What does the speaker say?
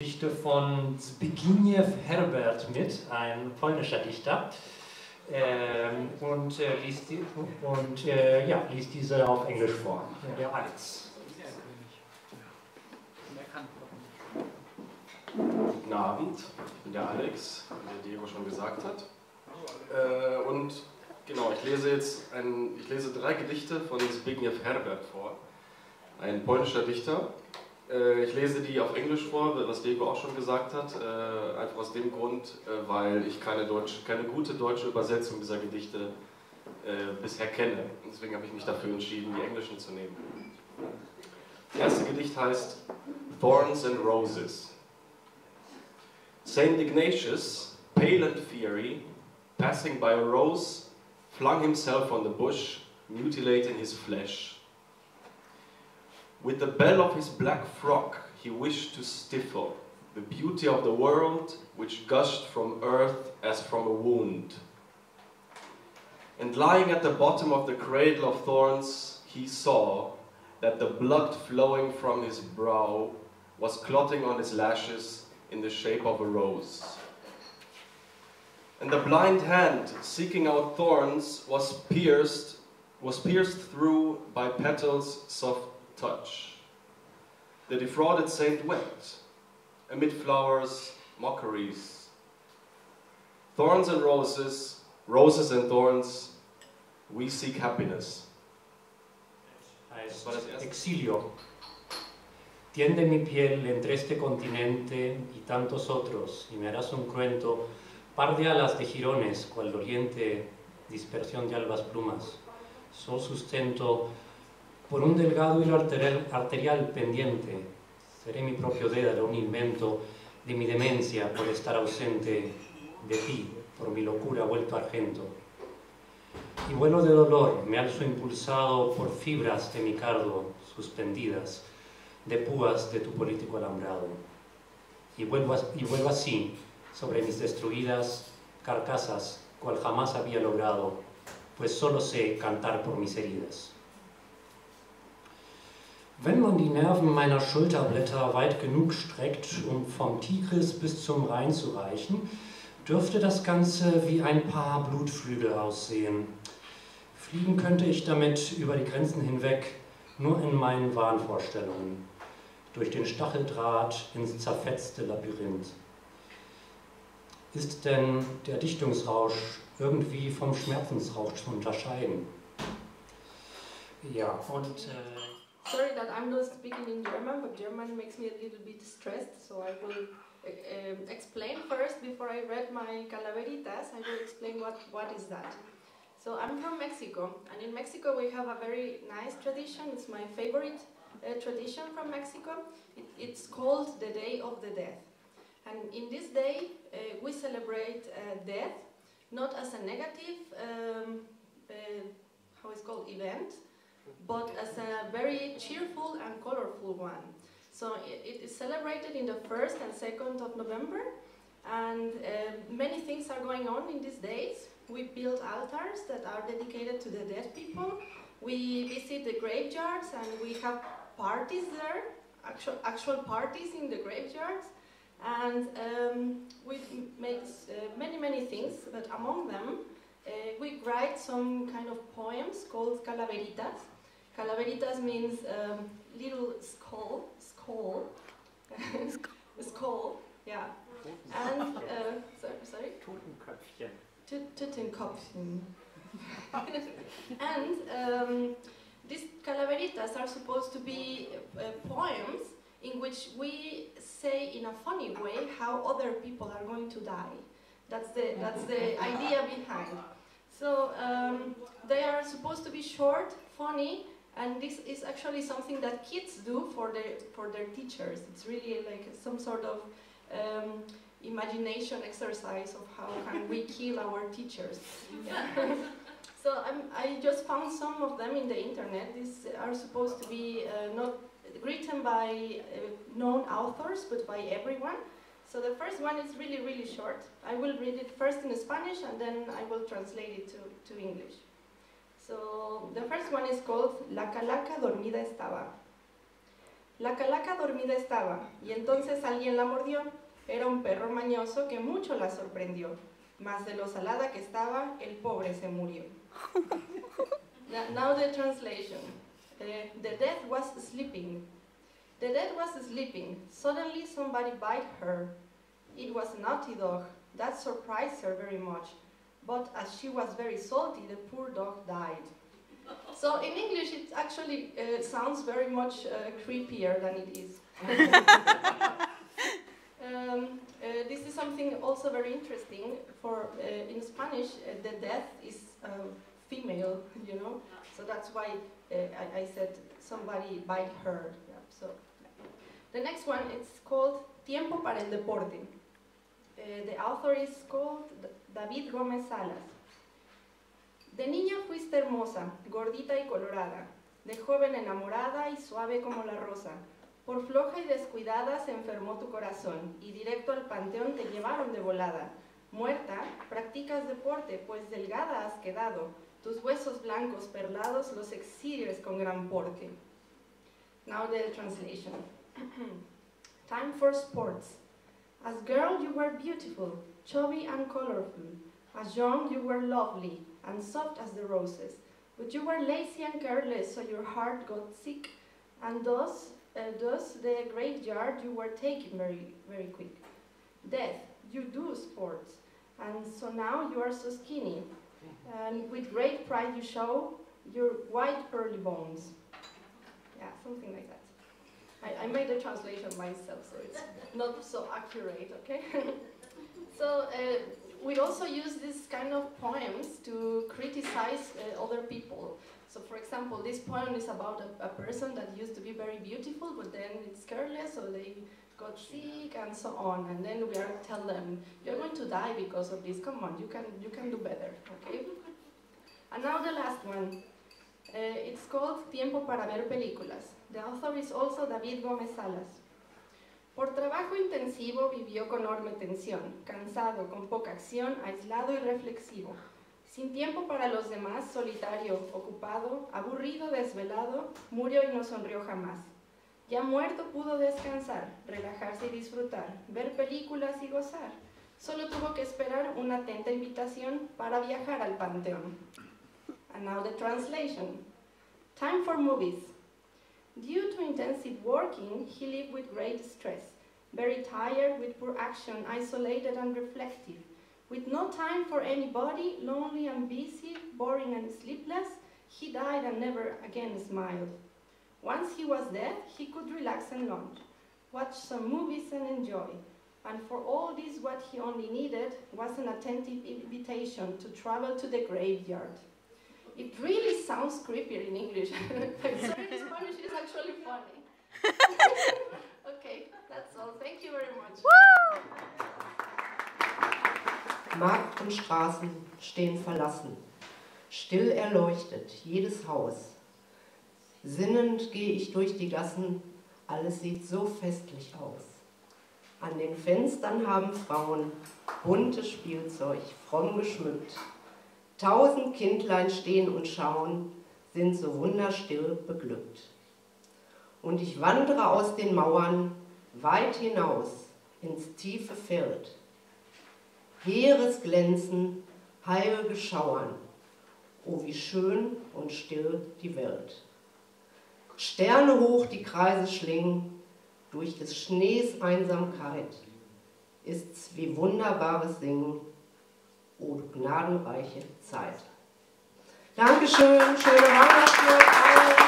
Geschichte von Zbigniew Herbert mit, ein polnischer Dichter, liest diese auf Englisch vor. Der Alex. Guten Abend, ich bin der Alex, wie der Diego schon gesagt hat. Und genau, ich lese 3 Gedichte von Zbigniew Herbert vor, ein polnischer Dichter. Ich lese die auf Englisch vor, was Diego auch schon gesagt hat, einfach aus dem Grund, weil ich keine gute deutsche Übersetzung dieser Gedichte bisher kenne. Und deswegen habe ich mich dafür entschieden, die englischen zu nehmen. Das erste Gedicht heißt Thorns and Roses. Saint Ignatius, pale and fiery, passing by a rose, flung himself on the bush, mutilating his flesh. With the bell of his black frock, he wished to stifle the beauty of the world, which gushed from earth as from a wound. And lying at the bottom of the cradle of thorns, he saw that the blood flowing from his brow was clotting on his lashes in the shape of a rose. And the blind hand, seeking out thorns, was pierced through by petals soft touch. The defrauded saint wept, amid flowers, mockeries. Thorns and roses, roses and thorns, we seek happiness. Exilio. Tiende mi piel entre este continente y tantos otros, y me harás un cruento, par de alas de jirones, cual doliente dispersión de albas plumas. So sustento por un delgado hilo arterial pendiente. Seré mi propio dédalo, un invento de mi demencia por estar ausente de ti, por mi locura vuelto argento. Y vuelo de dolor, me alzo impulsado por fibras de mi cardo suspendidas, de púas de tu político alambrado. Y vuelvo así, sobre mis destruidas carcasas, cual jamás había logrado, pues solo sé cantar por mis heridas. Wenn man die Nerven meiner Schulterblätter weit genug streckt, um vom Tigris bis zum Rhein zu reichen, dürfte das Ganze wie ein paar Blutflügel aussehen. Fliegen könnte ich damit über die Grenzen hinweg, nur in meinen Wahnvorstellungen, durch den Stacheldraht ins zerfetzte Labyrinth. Ist denn der Dichtungsrausch irgendwie vom Schmerzensrausch zu unterscheiden? Ja, und Sorry that I'm not speaking in German, but German makes me a little bit stressed, so I will explain first, before I read my Calaveritas, I will explain what is that. So I'm from Mexico, and in Mexico we have a very nice tradition. It's my favorite tradition from Mexico. It's called the Day of the Dead. And in this day we celebrate death, not as a negative, how it's called, event, but as a very cheerful and colorful one. So it is celebrated in the 1st and 2nd of November, and many things are going on in these days. We build altars that are dedicated to the dead people. We visit the graveyards and we have parties there, actual parties in the graveyards. And we make many things, but among them we write some kind of poems called Calaveritas. Calaveritas means little skull, skull, yeah. And sorry. Totenköpfchen. Totenköpfchen. And these calaveritas are supposed to be poems in which we say in a funny way how other people are going to die. That's the idea behind. So they are supposed to be short, funny, and this is actually something that kids do for their teachers. It's really like some sort of imagination exercise of how can we kill our teachers. Yeah. So I just found some of them in the internet. These are supposed to be not written by known authors, but by everyone. So the first one is really short. I will read it first in Spanish and then I will translate it to English. So the first one is called La calaca dormida estaba. La calaca dormida estaba, y entonces alguien la mordió. Era un perro mañoso que mucho la sorprendió. Mas de lo salada que estaba, el pobre se murió. Now the translation. The dead was sleeping. The dead was sleeping. Suddenly somebody bit her. It was a naughty dog. That surprised her very much. But as she was very salty, the poor dog died. So in English it actually sounds very much creepier than it is. This is something also very interesting. For in Spanish, the death is female, you know. So that's why I said somebody bite her. Yeah, so the next one, it's called Tiempo para el Deporte. The author is called David Gómez Salas. De niña fuiste hermosa, gordita y colorada, de joven enamorada y suave como la rosa. Por floja y descuidada se enfermó tu corazón y directo al panteón te llevaron de volada. Muerta, practicas deporte, pues delgada has quedado. Tus huesos blancos perlados los exhibes con gran porte. Now the translation. Time for sports. As girl you were beautiful, chubby and colorful. As young you were lovely and soft as the roses. But you were lazy and careless, so your heart got sick, and thus the graveyard you were taken very, very quick. Death, you do sports, and so now you are so skinny, and with great pride you show your white pearly bones. Yeah, something like that. I made a translation myself, so it's not so accurate, okay? So we also use this kind of poems to criticize other people. So for example, this poem is about a person that used to be very beautiful, but then it's careless, so they got sick and so on. And then we are tell them, you're going to die because of this. Come on, you can do better, okay? And now the last one. It's called Tiempo para ver películas. The author is also David Gómez Salas. Por trabajo intensivo vivió con enorme tensión, cansado, con poca acción, aislado y reflexivo. Sin tiempo para los demás, solitario, ocupado, aburrido, desvelado, murió y no sonrió jamás. Ya muerto pudo descansar, relajarse y disfrutar, ver películas y gozar. Solo tuvo que esperar una atenta invitación para viajar al panteón. And now the translation. Time for movies. Due to intensive working, he lived with great stress, very tired, with poor action, isolated and reflective. With no time for anybody, lonely and busy, boring and sleepless, he died and never again smiled. Once he was dead, he could relax and lounge, watch some movies and enjoy. And for all this, what he only needed was an attentive invitation to travel to the graveyard. It really sounds creepier in English. I'm sorry, in Spanish is actually funny. Okay, that's all. Thank you very much. Markt und Straßen stehen verlassen, still erleuchtet jedes Haus. Sinnend gehe ich durch die Gassen, alles sieht so festlich aus. An den Fenstern haben Frauen buntes Spielzeug, fromm geschmückt. 1000 Kindlein stehen und schauen, sind so wunderstill beglückt. Und ich wandere aus den Mauern weit hinaus ins tiefe Feld. Heeres Glänzen, heilge Schauern, oh wie schön und still die Welt. Sterne hoch die Kreise schlingen, durch des Schnees Einsamkeit, ist's wie wunderbares Singen, o du gnadenreiche Zeit. Dankeschön, schöne Weihnachten.